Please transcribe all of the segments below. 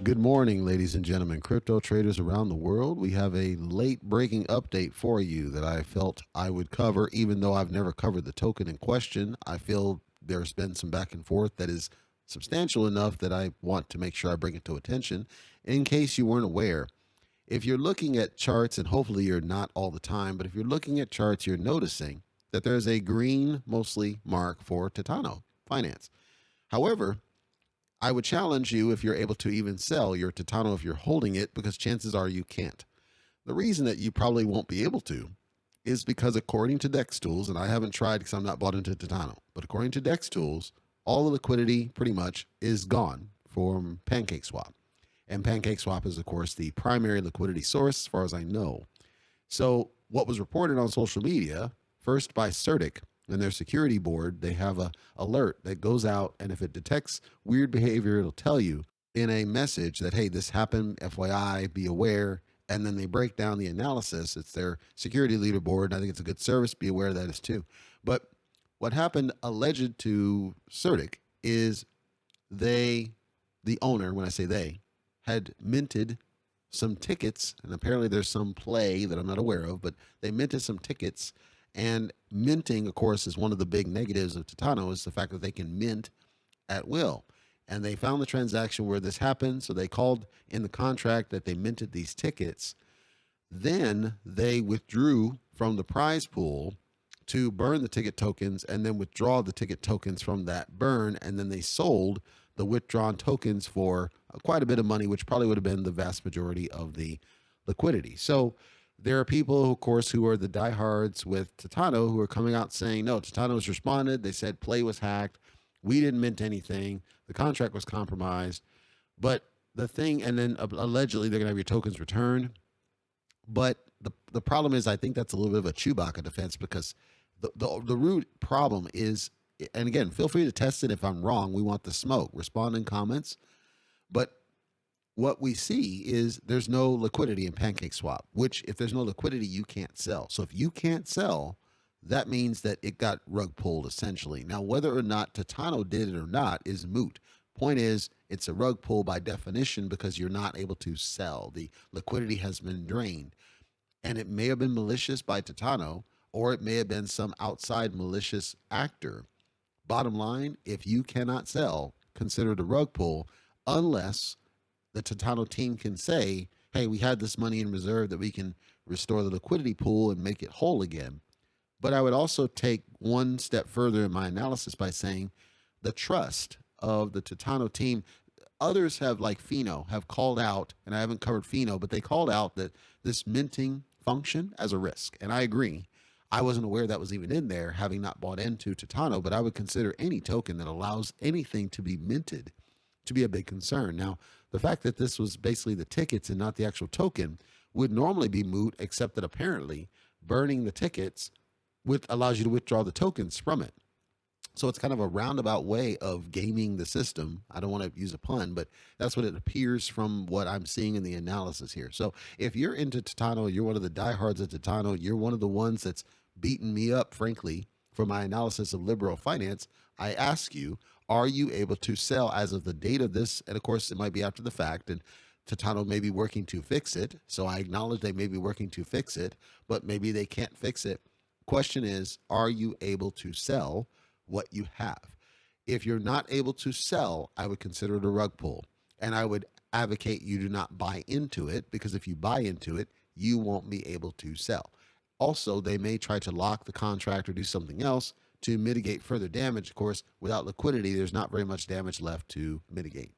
Good morning, ladies and gentlemen, crypto traders around the world. We have a late breaking update for you that I felt I would cover, even though I've never covered the token in question. I feel there's been some back and forth that is substantial enough that I want to make sure I bring it to attention. In case you weren't aware, if you're looking at charts, and hopefully you're not all the time, but if you're looking at charts, you're noticing that there's a green, mostly mark for TITANO finance. However, I would challenge you if you're able to even sell your TITANO if you're holding it, because chances are you can't. The reason that you probably won't be able to is because according to DexTools, and I haven't tried because I'm not bought into TITANO, but according to DexTools, all the liquidity pretty much is gone from PancakeSwap. And PancakeSwap is, of course, the primary liquidity source, as far as I know. So what was reported on social media, first by Certik and their security board, they have a alert that goes out, and if it detects weird behavior, it'll tell you in a message that, hey, this happened, FYI, be aware. And then they break down the analysis. It's their security leaderboard, and I think it's a good service. Be aware of that as too. But what happened alleged to Certik is they, the owner, when I say they, had minted some tickets, and apparently there's some play that I'm not aware of, but they minted some tickets. And minting, of course, is one of the big negatives of TITANO, is the fact that they can mint at will. And they found the transaction where this happened, so they called in the contract that they minted these tickets. Then they withdrew from the prize pool to burn the ticket tokens and then withdraw the ticket tokens from that burn. And then they sold the withdrawn tokens for quite a bit of money, which probably would have been the vast majority of the liquidity. So there are people, of course, who are the diehards with TITANO who are coming out saying, no, TITANO's responded. They said play was hacked. We didn't mint anything. The contract was compromised. But the thing, and then allegedly they're going to have your tokens returned. But the problem is, I think that's a little bit of a Chewbacca defense, because the root problem is, and again, feel free to test it if I'm wrong. We want the smoke. Respond in comments. But what we see is there's no liquidity in PancakeSwap, which if there's no liquidity, you can't sell. So if you can't sell, that means that it got rug pulled essentially. Now, whether or not TITANO did it or not is moot. Point is, it's a rug pull by definition because you're not able to sell. The liquidity has been drained. And it may have been malicious by TITANO, or it may have been some outside malicious actor. Bottom line, if you cannot sell, consider it a rug pull, unless the TITANO team can say, hey, we had this money in reserve that we can restore the liquidity pool and make it whole again. But I would also take one step further in my analysis by saying the trust of the TITANO team. Others have, like Fino, have called out, and I haven't covered Fino, but they called out that this minting function as a risk. And I agree. I wasn't aware that was even in there, having not bought into TITANO, but I would consider any token that allows anything to be minted to be a big concern. Now, the fact that this was basically the tickets and not the actual token would normally be moot, except that apparently burning the tickets allows you to withdraw the tokens from it. So it's kind of a roundabout way of gaming the system. I don't want to use a pun, but that's what it appears from what I'm seeing in the analysis here. So if you're into TITANO, you're one of the diehards of TITANO, you're one of the ones that's beaten me up, frankly, for my analysis of liberal finance. I ask you, are you able to sell as of the date of this? And of course, it might be after the fact, and TITANO may be working to fix it. So I acknowledge they may be working to fix it, but maybe they can't fix it. Question is, are you able to sell what you have? If you're not able to sell, I would consider it a rug pull. And I would advocate you do not buy into it, because if you buy into it, you won't be able to sell. Also, they may try to lock the contract or do something else to mitigate further damage. Of course, without liquidity, there's not very much damage left to mitigate.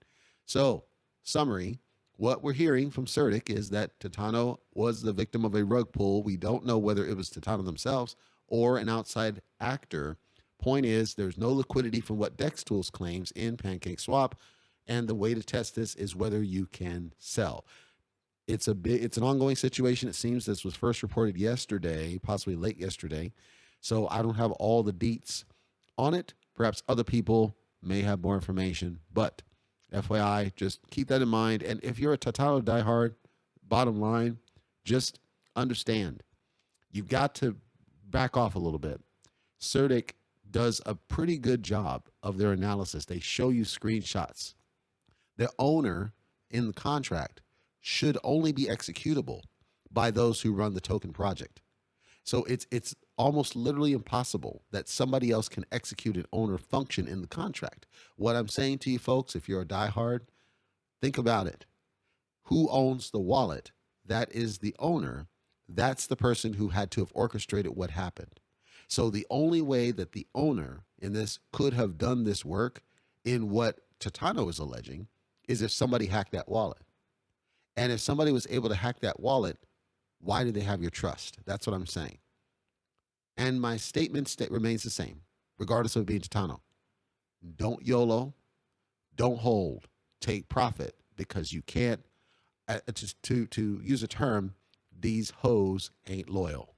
So, summary, what we're hearing from Certik is that TITANO was the victim of a rug pull. We don't know whether it was TITANO themselves or an outside actor. Point is, there's no liquidity from what DexTools claims in PancakeSwap, and the way to test this is whether you can sell. It's an ongoing situation. It seems this was first reported yesterday, possibly late yesterday. So I don't have all the deets on it. Perhaps other people may have more information, but FYI, just keep that in mind. And if you're a TITANO diehard, bottom line, just understand you've got to back off a little bit. Certik does a pretty good job of their analysis. They show you screenshots. The owner in the contract should only be executable by those who run the token project. So it's almost literally impossible that somebody else can execute an owner function in the contract. What I'm saying to you folks, if you're a diehard, think about it. Who owns the wallet? That is the owner. That's the person who had to have orchestrated what happened. So the only way that the owner in this could have done this work in what TITANO is alleging is if somebody hacked that wallet. And if somebody was able to hack that wallet, why did they have your trust? That's what I'm saying. And my statement remains the same, regardless of being TITANO. Don't YOLO, don't hold, take profit, because you can't, to use a term, these hoes ain't loyal.